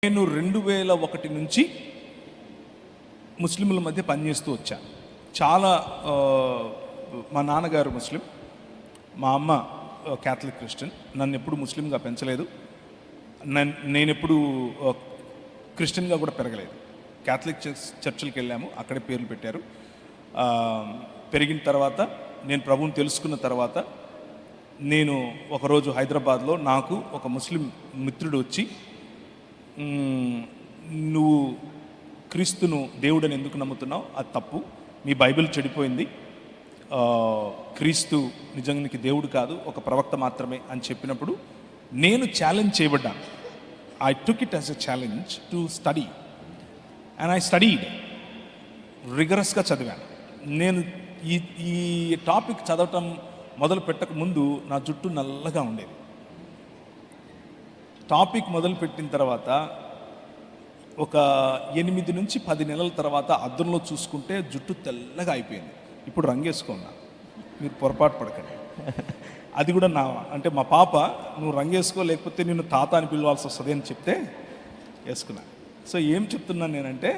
నేను 2001 నుంచి ముస్లింల మధ్య పనిచేస్తూ వచ్చాను. చాలా మా నాన్నగారు ముస్లిం, మా అమ్మ క్యాథలిక్ క్రిస్టియన్. నన్ను ఎప్పుడు ముస్లింగా పెంచలేదు, నేను ఎప్పుడు క్రిస్టియన్గా కూడా పెరగలేదు. క్యాథలిక్ చర్చిలకు వెళ్ళాము, అక్కడే పేర్లు పెట్టారు. పెరిగిన తర్వాత నేను ప్రభువుని తెలుసుకున్న తర్వాత నేను ఒకరోజు హైదరాబాద్లో నాకు ఒక ముస్లిం మిత్రుడు వచ్చి, నువ్వు క్రీస్తును దేవుడని ఎందుకు నమ్ముతున్నావు, అది తప్పు, మీ బైబిల్ చెడిపోయింది, క్రీస్తు నిజానికి దేవుడు కాదు, ఒక ప్రవక్త మాత్రమే అని చెప్పినప్పుడు నేను ఛాలెంజ్ చేయబడ్డాను. I took it as a challenge to study and I studied, రిగరస్గా చదివాను. నేను ఈ టాపిక్ చదవటం మొదలు పెట్టక ముందు నా జుట్టు నల్లగా ఉండేది. టాపిక్ మొదలుపెట్టిన తర్వాత ఒక 8 నుంచి 10 నెలల తర్వాత అద్దంలో చూసుకుంటే జుట్టు తెల్లగా అయిపోయింది. ఇప్పుడు రంగేసుకున్నా, మీరు పొరపాటు పడకండి. అది కూడా అంటే మా పాప, నువ్వు రంగేసుకో లేకపోతే నేను తాత అని పిలవాల్సి వస్తుంది అని చెప్తే వేసుకున్నా. సో ఏం చెప్తున్నాను నేనంటే,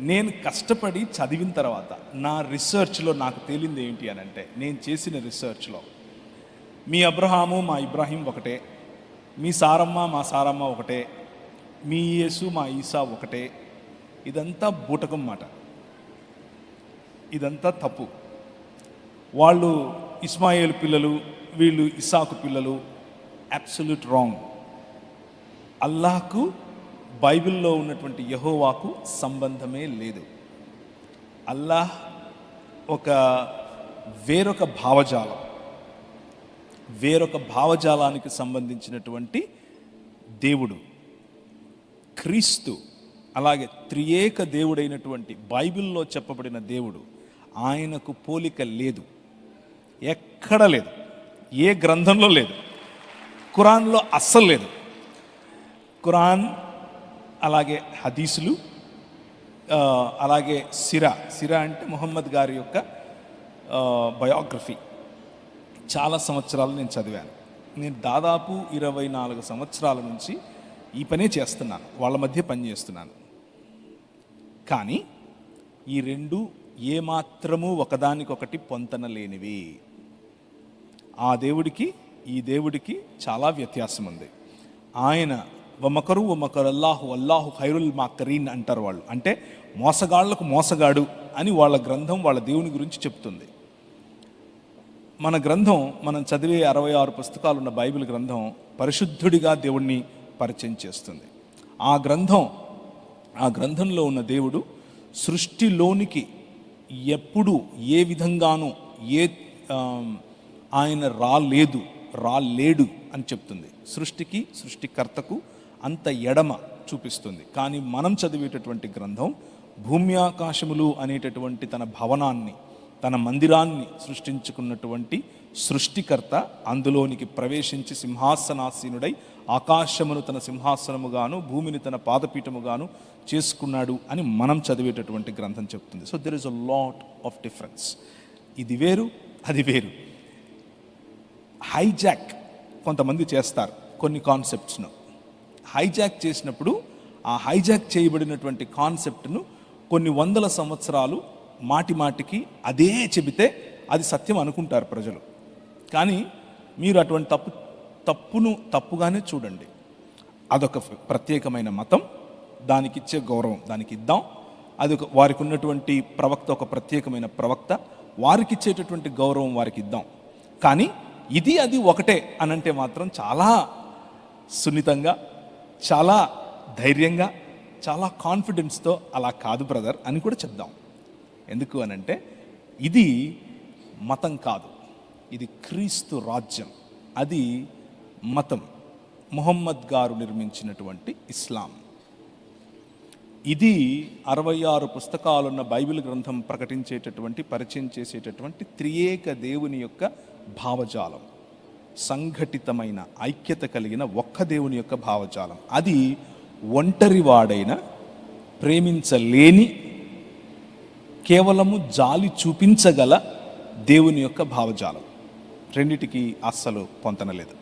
నేను కష్టపడి చదివిన తర్వాత నా రీసెర్చ్లో నాకు తేలింది ఏంటి అని అంటే, నేను చేసిన రీసెర్చ్లో మీ అబ్రహాము మా ఇబ్రాహీం ఒకటే, మీ సారమ్మ మా సారమ్మ ఒకటే, మీ యేసు మా ఈసా ఒకటే. ఇదంతా బూటకం మాట, ఇదంతా తప్పు. వాళ్ళు ఇస్మాయిల్ పిల్లలు, వీళ్ళు ఇస్సాకు పిల్లలు. Absolute wrong. అల్లాహకు బైబిల్లో ఉన్నటువంటి యెహోవాకు సంబంధమే లేదు. అల్లాహ్ వేరొక భావజాలం, వేరొక భావజాలానికి సంబంధించినటువంటి దేవుడు. క్రీస్తు అలాగే త్రియేక దేవుడైనటువంటి బైబిల్లో చెప్పబడిన దేవుడు, ఆయనకు పోలిక లేదు, ఎక్కడ లేదు, ఏ గ్రంథంలో లేదు, ఖురాన్లో అస్సలు లేదు. ఖురాన్ అలాగే హదీసులు, అలాగే సిరా అంటే ముహమ్మద్ గారి యొక్క బయోగ్రఫీ చాలా సంవత్సరాలు నేను చదివాను. నేను దాదాపు 24 సంవత్సరాల నుంచి ఈ పనే చేస్తున్నాను, వాళ్ళ మధ్య పని చేస్తున్నాను. కానీ ఈ రెండు ఏమాత్రము ఒకదానికొకటి పొంతన లేనివి. ఆ దేవుడికి ఈ దేవుడికి చాలా వ్యత్యాసం ఉంది. ఆయన వమకరు అల్లాహు అల్లాహు ఖైరుల్ మాకరీన్ అంటారు వాళ్ళు. అంటే మోసగాళ్లకు మోసగాడు అని వాళ్ళ గ్రంథం వాళ్ళ దేవుని గురించి చెప్తుంది. మన గ్రంథం, మనం చదివే 66 పుస్తకాలు ఉన్న బైబిల్ గ్రంథం పరిశుద్ధుడిగా దేవుణ్ణి పరిచయం చేస్తుంది. ఆ గ్రంథంలో ఉన్న దేవుడు సృష్టిలోనికి ఎప్పుడు ఏ విధంగానూ ఆయన రాలేడు అని చెప్తుంది. సృష్టికి సృష్టికర్తకు అంత ఎడమ చూపిస్తుంది. కానీ మనం చదివేటటువంటి గ్రంథం భూమి ఆకాశములు అనేటటువంటి తన భవనాన్ని, తన మందిరాన్ని సృష్టించుకున్నటువంటి సృష్టికర్త అందులోనికి ప్రవేశించి సింహాసనాసీనుడై ఆకాశమును తన సింహాసనముగాను భూమిని తన పాదపీఠముగాను చేసుకున్నాడు అని మనం చదివేటటువంటి గ్రంథం చెప్తుంది. So there is a lot of difference. ఇది వేరు, అది వేరు. హైజాక్ కొంతమంది చేస్తారు కొన్ని కాన్సెప్ట్స్ను. హైజాక్ చేసినప్పుడు ఆ హైజాక్ చేయబడినటువంటి కాన్సెప్ట్ను కొన్ని వందల సంవత్సరాలు మాటికి అదే చెబితే అది సత్యం అనుకుంటారు ప్రజలు. కానీ మీరు అటువంటి తప్పును తప్పుగానే చూడండి. అదొక ప్రత్యేకమైన మతం, దానికి ఇచ్చే గౌరవం దానికి ఇద్దాం. అది వారికి ఉన్నటువంటి ప్రవక్త ఒక ప్రత్యేకమైన ప్రవక్త, వారికి ఇచ్చేటటువంటి గౌరవం వారికి ఇద్దాం. కానీ ఇది అది ఒకటే అనంటే మాత్రం చాలా సున్నితంగా, చాలా ధైర్యంగా, చాలా కాన్ఫిడెన్స్తో అలా కాదు బ్రదర్ అని కూడా చెప్దాం. ఎందుకు అనంటే ఇది మతం కాదు, ఇది క్రీస్తు రాజ్యం, అది మతం. ముహమ్మద్ గారు నిర్మించినటువంటి ఇస్లాం. ఇది 66 పుస్తకాలున్న బైబిల్ గ్రంథం ప్రకటించేటటువంటి, పరిచయం చేసేటటువంటి త్రియేక దేవుని యొక్క భావజాలం, సంఘటితమైన ఐక్యత కలిగిన ఒక్క దేవుని యొక్క భావజాలం. అది ఒంటరివాడైన, ప్రేమించలేని, కేవలము జాలి చూపించగల దేవుని యొక్క భావజాలం. రెండిటికి అస్సలు పొంతనలేదు.